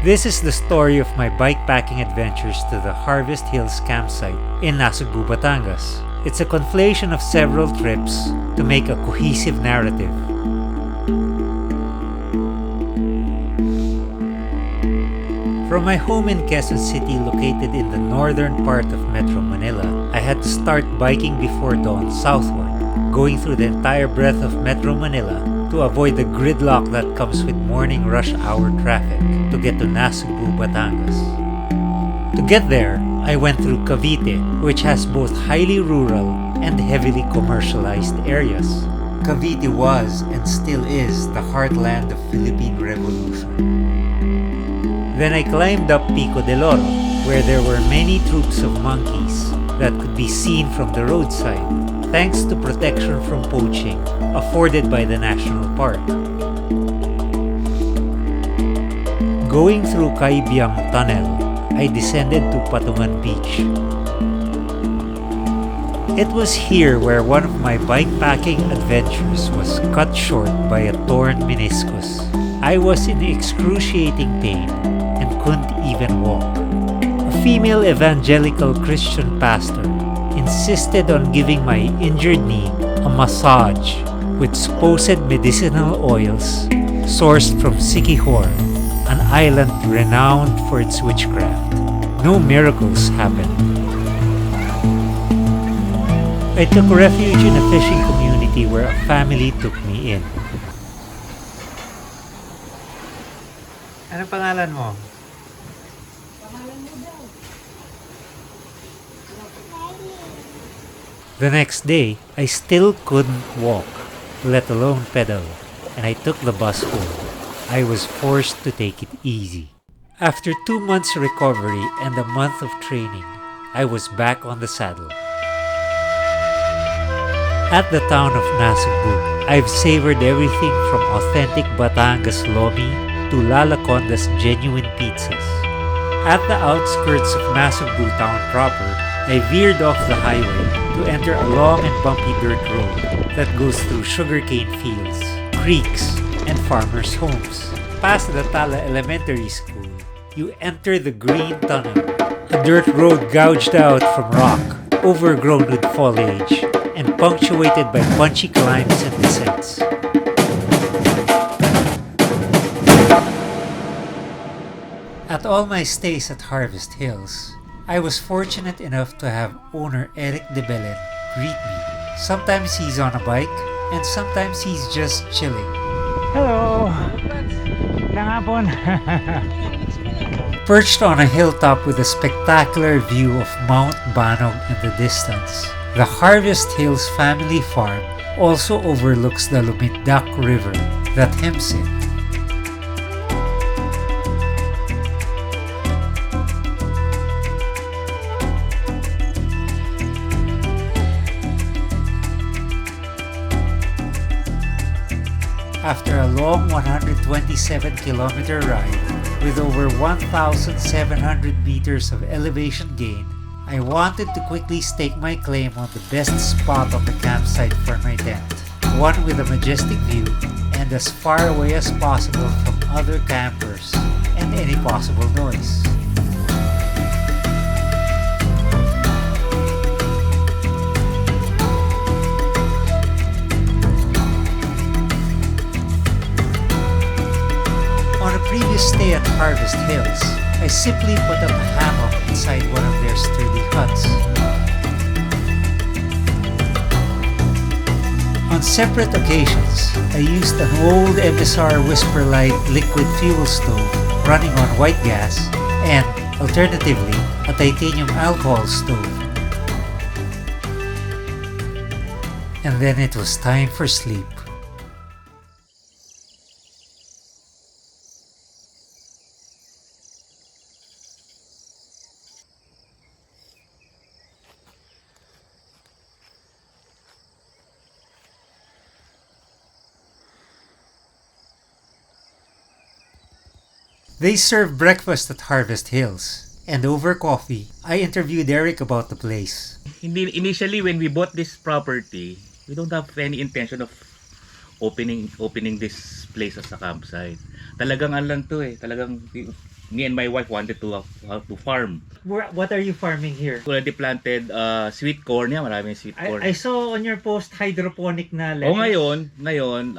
This is the story of my bikepacking adventures to the Harvest Hills campsite in Nasugbu, Batangas. It's a conflation of several trips to make a cohesive narrative. From my home in Quezon City, located in the northern part of Metro Manila, I had to start biking before dawn southward, going through the entire breadth of Metro Manila to avoid the gridlock that comes with morning rush hour traffic to get to Nasugbu, Batangas. To get there, I went through Cavite, which has both highly rural and heavily commercialized areas. Cavite was and still is the heartland of Philippine Revolution. Then I climbed up Pico de Loro, where there were many troops of monkeys that could be seen from the roadside, thanks to protection from poaching afforded by the national park. Going through Kaibyang Tunnel, I descended to Patungan Beach. It was here where one of my bikepacking adventures was cut short by a torn meniscus. I was in excruciating pain and couldn't even walk. A female evangelical Christian pastor insisted on giving my injured knee a massage with supposed medicinal oils sourced from Siquijor, an island renowned for its witchcraft. No miracles happened. I took refuge in a fishing community where a family took me in. Ano pangalan mo? The next day, I still couldn't walk, let alone pedal, and I took the bus home. I was forced to take it easy. After 2 months recovery and a month of training, I was back on the saddle. At the town of Nasugbu, I've savored everything from authentic Batangas lomi to Lalaconda's genuine pizzas. At the outskirts of Nasugbu town proper, I veered off the highway to enter a long and bumpy dirt road that goes through sugarcane fields, creeks, and farmers' homes. Past the Tala Elementary School, you enter the Green Tunnel, a dirt road gouged out from rock, overgrown with foliage, and punctuated by punchy climbs and descents. At all my stays at Harvest Hills, I was fortunate enough to have owner Eric de Belen greet me. Sometimes he's on a bike, and sometimes he's just chilling. Hello! Langapon! Perched on a hilltop with a spectacular view of Mount Banog in the distance, the Harvest Hills family farm also overlooks the Lumindak River that hems it. After a long 127-kilometer ride with over 1,700 meters of elevation gain, I wanted to quickly stake my claim on the best spot on the campsite for my tent, one with a majestic view and as far away as possible from other campers and any possible noise. On a previous stay at Harvest Hills, I simply put up a hammock inside one of their sturdy huts. On separate occasions, I used an old MSR Whisper Light liquid fuel stove running on white gas and, alternatively, a titanium alcohol stove. And then it was time for sleep. They serve breakfast at Harvest Hills, and over coffee, I interviewed Eric about the place. Initially, when we bought this property, we don't have any intention of opening this place as a campsite. Talagang lang to eh. Talagang me and my wife wanted to farm. What are you farming here? We already planted sweet corn. Yeah, maraming sweet corn. I saw on your post hydroponic na lettuce. Ngayon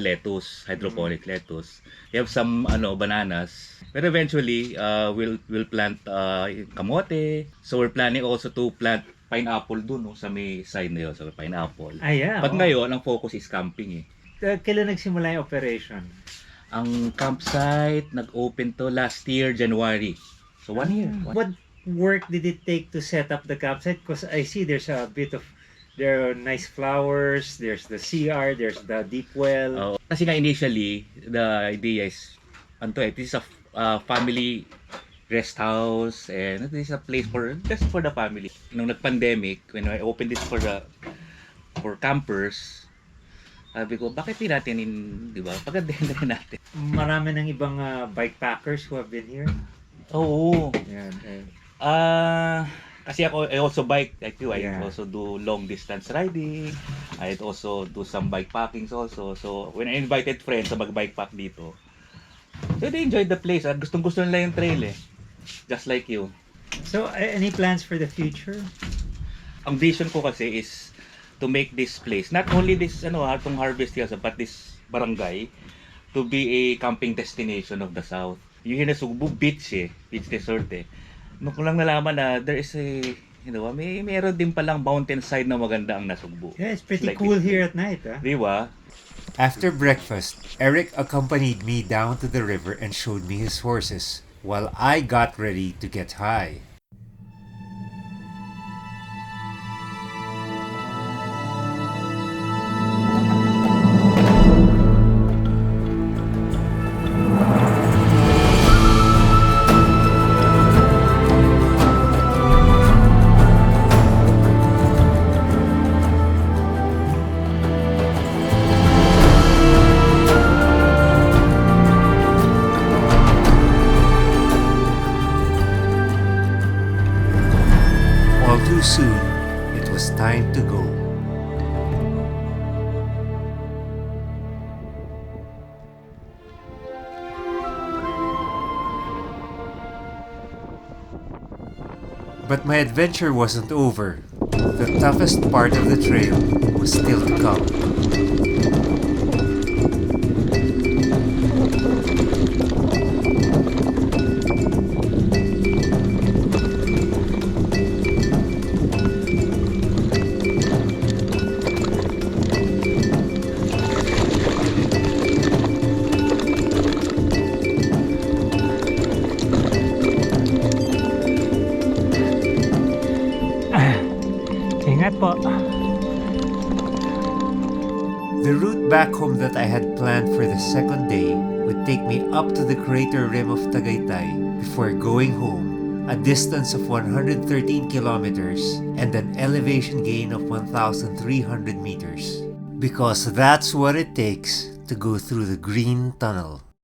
lettuce, hydroponic lettuce. We have some bananas. But eventually, we'll plant kamote. So we're planning also to plant pineapple dun sa may side na yun, sa pineapple. Yeah. But ngayon, ang focus is camping eh. Kailan nagsimula yung operation? Ang campsite nag-open to last year, January. So 1 year. What work did it take to set up the campsite? Because I see there are nice flowers, there's the CR, there's the deep well. Kasi nga initially, the idea is, this is a family rest house and this is a place just for the family. Nung nag-pandemic, when I opened this for campers, sabi ko, bakit di natin pagandahin na natin. Marami ng ibang bikepackers who have been here. Oo. Yan. Kasi I also bike like you. I Yeah. also do long distance riding. I also do some bike packings also. So when I invited friends sa mag-bike pack dito, so they enjoyed the place. Gustong-gusto nila yung trail eh. Just like you. So any plans for the future? Ang vision ko kasi is to make this place, not only this itong Harvest Hills, but this barangay to be a camping destination of the South. Yung Hinasugbu Beach Beach Resort eh. Nung ko lang nalaman na there is meron din palang mountain side na maganda ang Nasugbu. Yeah, it's pretty cool here at night. Di ba? After breakfast, Eric accompanied me down to the river and showed me his horses, while I got ready to get high. too soon, it was time to go. But my adventure wasn't over. The toughest part of the trail was still to come. Ingat po. The route back home that I had planned for the second day would take me up to the crater rim of Tagaytay before going home, a distance of 113 kilometers and an elevation gain of 1,300 meters. Because that's what it takes to go through the Green Tunnel.